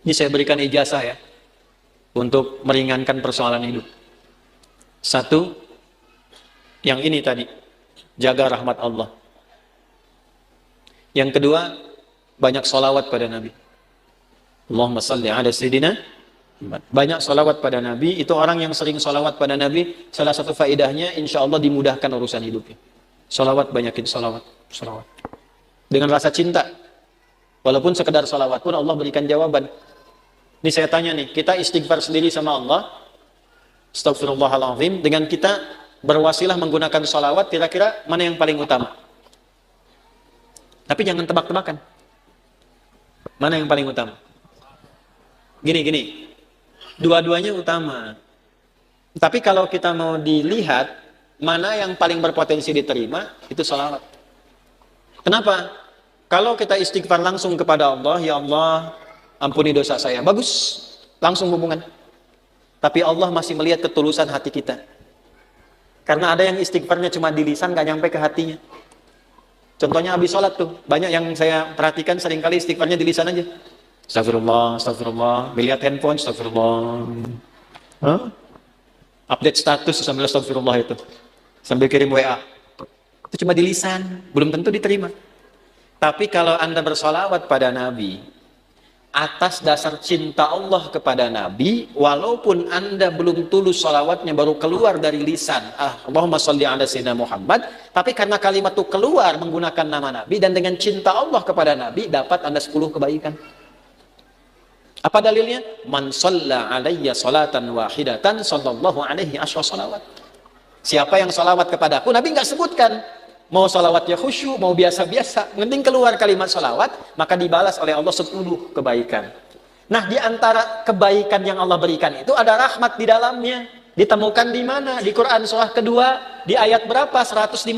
Ini saya berikan ijazah ya, untuk meringankan persoalan hidup. Satu, yang ini tadi, jaga rahmat Allah. Yang kedua, banyak sholawat pada Nabi. Allahumma salli ala sayyidina Muhammad. Banyak sholawat pada Nabi. Itu orang yang sering sholawat pada Nabi, salah satu faedahnya insya Allah dimudahkan urusan hidupnya. Sholawat, banyakin sholawat. Dengan rasa cinta. Walaupun sekedar sholawat pun Allah berikan jawaban. Ini saya tanya nih, kita istighfar sendiri sama Allah, astagfirullahaladzim, dengan kita berwasilah menggunakan sholawat, kira-kira mana yang paling utama? Tapi jangan tebak-tebakan. Mana yang paling utama? Gini. Dua-duanya utama. Tapi kalau kita mau dilihat, mana yang paling berpotensi diterima, itu sholawat. Kenapa? Kalau kita istighfar langsung kepada Allah, ya Allah, ampuni dosa saya. Bagus, langsung hubungan. Tapi Allah masih melihat ketulusan hati kita. Karena ada yang istighfarnya cuma di lisan, gak nyampe ke hatinya. Contohnya habis sholat tuh, banyak yang saya perhatikan seringkali istighfarnya di lisan aja. Astagfirullah, melihat handphone, astagfirullah. Update status sambil astagfirullah itu. Sambil kirim WA. Itu cuma di lisan, belum tentu diterima. Tapi kalau Anda bersolawat pada Nabi, atas dasar cinta Allah kepada Nabi, walaupun Anda belum tulus solawatnya baru keluar dari lisan, Allahumma sholli ala sayyidina Muhammad, tapi karena kalimat itu keluar menggunakan nama Nabi, dan dengan cinta Allah kepada Nabi, dapat Anda 10 kebaikan. Apa dalilnya? Man shalla alayya salatan wahidatan sallallahu alaihi asyra salawat. Siapa yang salawat kepadaku, Nabi nggak sebutkan mau salawatnya khusyuk, mau biasa-biasa, penting keluar kalimat salawat, maka dibalas oleh Allah 10 kebaikan. Nah, di antara kebaikan yang Allah berikan itu ada rahmat di dalamnya. Ditemukan di mana? Di Quran surah kedua, di ayat berapa? 157.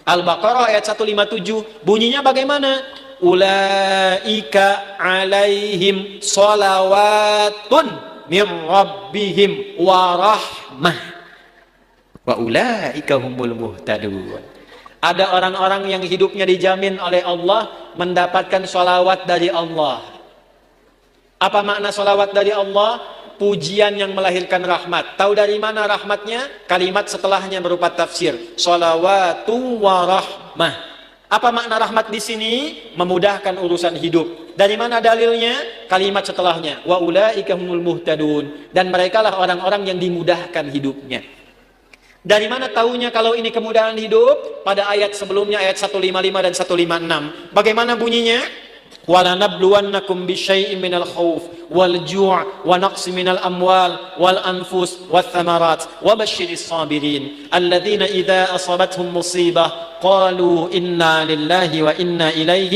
Al-Baqarah ayat 157. Bunyinya bagaimana? Ulaika alaihim sholawatun min rabbihim wa rahmah wa ulaika humul muhtadun. Ada orang-orang yang hidupnya dijamin oleh Allah mendapatkan sholawat dari Allah. Apa makna sholawat dari Allah? Pujian yang melahirkan rahmat. Tahu dari mana rahmatnya? Kalimat setelahnya berupa tafsir. Sholawatu wa rahmah. Apa makna rahmat di sini? Memudahkan urusan hidup. Dari mana dalilnya? Kalimat setelahnya. Wa ulaika humul muhtadun. Dan merekalah orang-orang yang dimudahkan hidupnya. Dari mana tahunya kalau ini kemudahan hidup? Pada ayat sebelumnya, ayat 155 dan 156. Bagaimana bunyinya? وَلَنَبْلُوَنَّكُمْ بِشَيْءٍ مِنَ الْخَوْفِ وَالْجُوعِ وَنَقْصٍ مِنَ الْأَمْوَالِ وَالْأَنْفُسِ وَالثَّمَرَاتِ وَبَشِّرِ الصَّابِرِينَ الَّذِينَ إِذَا أَصَابَتْهُمْ مُصِيبَةٌ قَالُوا إِنَّا لِلَّهِ وَإِنَّا إِلَيْهِ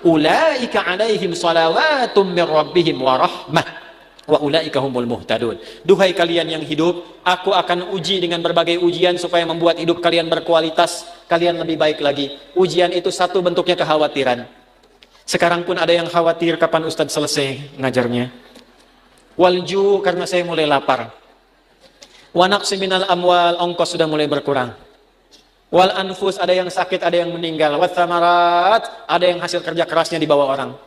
أُولَئِكَ عَلَيْهِمْ صَلَوَاتٌ مِّن رَّبِّهِمْ وَرَحْمَةٌ وَأُولَئِكَ هُمُ الْمُهْتَدُونَ. Duhai kalian yang hidup, aku akan uji dengan berbagai ujian supaya membuat hidup kalian berkualitas, kalian lebih baik lagi. Ujian itu satu bentuknya kekhawatiran. Sekarang pun ada yang khawatir kapan Ustadz selesai ngajarnya. Walju, karena saya mulai lapar. Wa naqsi minal amwal, ongkos sudah mulai berkurang. Wal anfus, ada yang sakit, ada yang meninggal. Wa thamarat, ada yang hasil kerja kerasnya dibawa orang.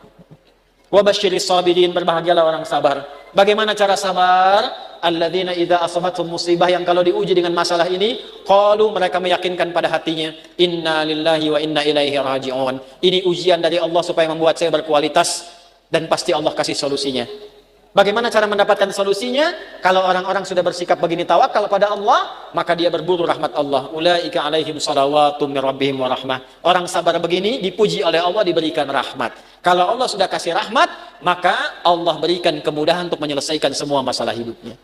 Wa basyiris sabirin, berbahagialah orang sabar. Bagaimana cara sabar? Alladzina idza asabathum musibah, yang kalau diuji dengan masalah ini, qalu, mereka meyakinkan pada hatinya, inna lillahi wa inna ilaihi raji'un. Ini ujian dari Allah supaya membuat saya berkualitas, dan pasti Allah kasih solusinya. Bagaimana cara mendapatkan solusinya? Kalau orang-orang sudah bersikap begini tawakal pada Allah, maka dia berburu rahmat Allah. Ulaika alaihim shalawatum min rabbihim wa rahmah. Orang sabar begini dipuji oleh Allah, diberikan rahmat. Kalau Allah sudah kasih rahmat, maka Allah berikan kemudahan untuk menyelesaikan semua masalah hidupnya.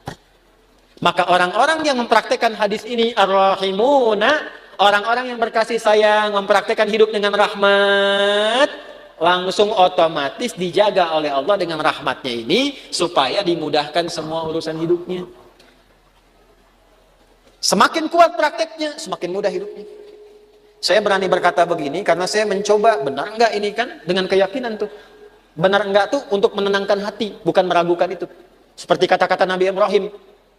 Maka orang-orang yang mempraktekkan hadis ini, ar-rahimuna, orang-orang yang berkasih sayang, mempraktekkan hidup dengan rahmat, langsung otomatis dijaga oleh Allah dengan rahmatnya ini, supaya dimudahkan semua urusan hidupnya. Semakin kuat prakteknya, semakin mudah hidupnya. Saya berani berkata begini karena saya mencoba, benar enggak ini kan, dengan keyakinan tuh. Benar enggak tuh untuk menenangkan hati, bukan meragukan itu. Seperti kata-kata Nabi Ibrahim,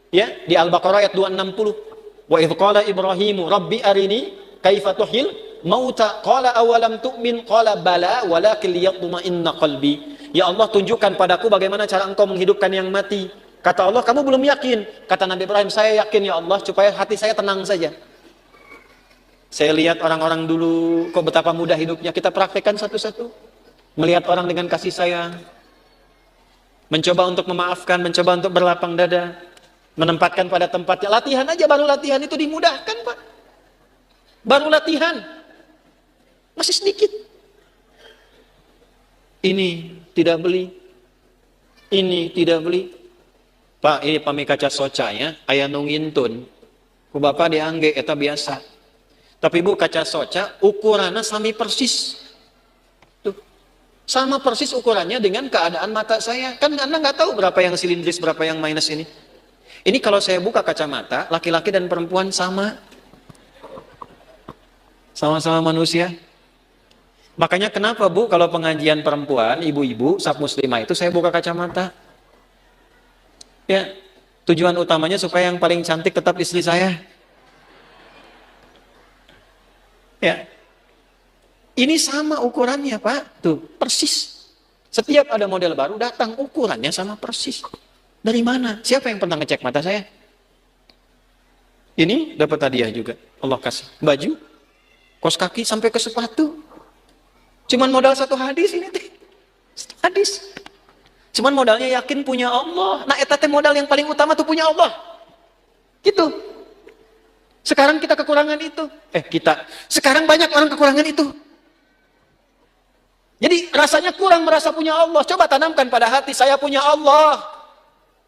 ya, di Al-Baqarah ayat 260. Wa idh qala Ibrahimu rabbi arini kaifa tuhil mauta qala awalam tu'min qala bala walakin liyatma'inna qalbi. Ya Allah, tunjukkan padaku bagaimana cara engkau menghidupkan yang mati. Kata Allah, kamu belum yakin. Kata Nabi Ibrahim, saya yakin ya Allah, supaya hati saya tenang saja. Saya lihat orang-orang dulu, kok betapa mudah hidupnya. Kita praktekkan satu-satu. Melihat orang dengan kasih sayang. Mencoba untuk memaafkan, mencoba untuk berlapang dada. Menempatkan pada tempatnya. Latihan aja, baru latihan itu dimudahkan, Pak. Baru latihan. Masih sedikit. Ini tidak beli. Ini tidak beli. Pak, ini pami kaca soca ya. Aya nu ngintun. Ku bapak diangge, eta biasa. Tapi bu, kaca soca ukurannya sami persis. Tuh. Sama persis ukurannya dengan keadaan mata saya. Kan Anda nggak tahu berapa yang silindris, berapa yang minus ini. Ini kalau saya buka kacamata, laki-laki dan perempuan sama. Sama-sama manusia. Makanya kenapa bu, kalau pengajian perempuan, ibu-ibu, sab muslimah itu saya buka kacamata. Ya, tujuan utamanya supaya yang paling cantik tetap istri saya. Ya, ini sama ukurannya Pak, tuh persis. Setiap ada model baru datang ukurannya sama persis. Dari mana? Siapa yang pernah ngecek mata saya? Ini dapat hadiah juga, Allah kasih baju, kaos kaki sampai ke sepatu. Cuman modal satu hadis ini teh, satu hadis. Cuman modalnya yakin punya Allah. Nah, eta teh modal yang paling utama tuh punya Allah. Gitu. Sekarang kita kekurangan itu. Sekarang banyak orang kekurangan itu. Jadi rasanya kurang merasa punya Allah. Coba tanamkan pada hati, saya punya Allah.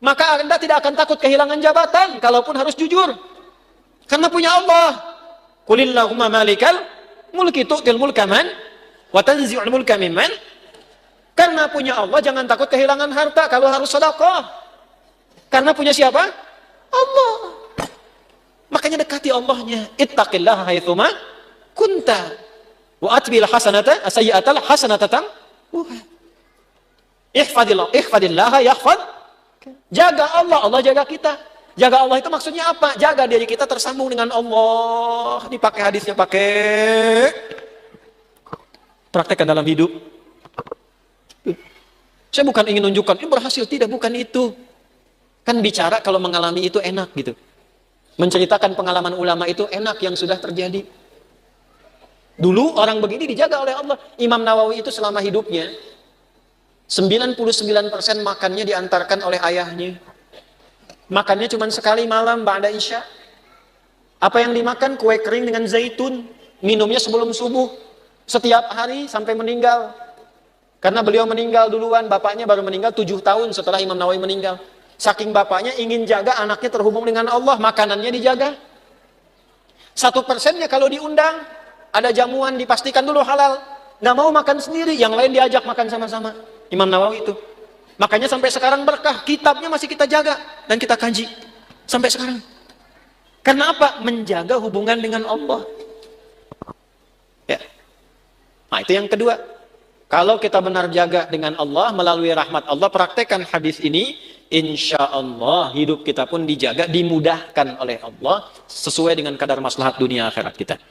Maka Anda tidak akan takut kehilangan jabatan, kalaupun harus jujur. Karena punya Allah. Qulillahumma malikal mulki tu'til mulka man wa tanzi'ul mulka mimman. Karena punya Allah jangan takut kehilangan harta kalau harus sedekah. Karena punya siapa? Allah. Makanya dekati Allahnya. Ittaqillaha haitsuma kunta wa atbil hasanata sayyi'atal hasanatan. Ihfadillaha yahfad. Jaga Allah, Allah jaga kita. Jaga Allah itu maksudnya apa? Jaga diri kita tersambung dengan Allah. Dipakai hadisnya, pakai. Praktekkan dalam hidup. Saya bukan ingin menunjukkan ini berhasil, tidak, bukan itu. Kan bicara kalau mengalami itu enak gitu. Menceritakan pengalaman ulama itu enak yang sudah terjadi. Dulu orang begini dijaga oleh Allah. Imam Nawawi itu selama hidupnya 99% makannya diantarkan oleh ayahnya. Makannya cuma sekali malam ba'da isya. Apa yang dimakan? Kue kering dengan zaitun. Minumnya sebelum subuh. Setiap hari sampai meninggal. Karena beliau meninggal duluan, bapaknya baru meninggal 7 tahun setelah Imam Nawawi meninggal. Saking bapaknya ingin jaga anaknya terhubung dengan Allah, makanannya dijaga. 1%-nya kalau diundang, ada jamuan dipastikan dulu halal. Nggak mau makan sendiri, yang lain diajak makan sama-sama. Imam Nawawi itu. Makanya sampai sekarang berkah, kitabnya masih kita jaga dan kita kaji. Sampai sekarang. Karena apa? Menjaga hubungan dengan Allah. Ya. Nah, itu yang kedua. Kalau kita benar jaga dengan Allah melalui rahmat Allah, praktekkan hadis ini, insya Allah hidup kita pun dijaga, dimudahkan oleh Allah sesuai dengan kadar maslahat dunia akhirat kita.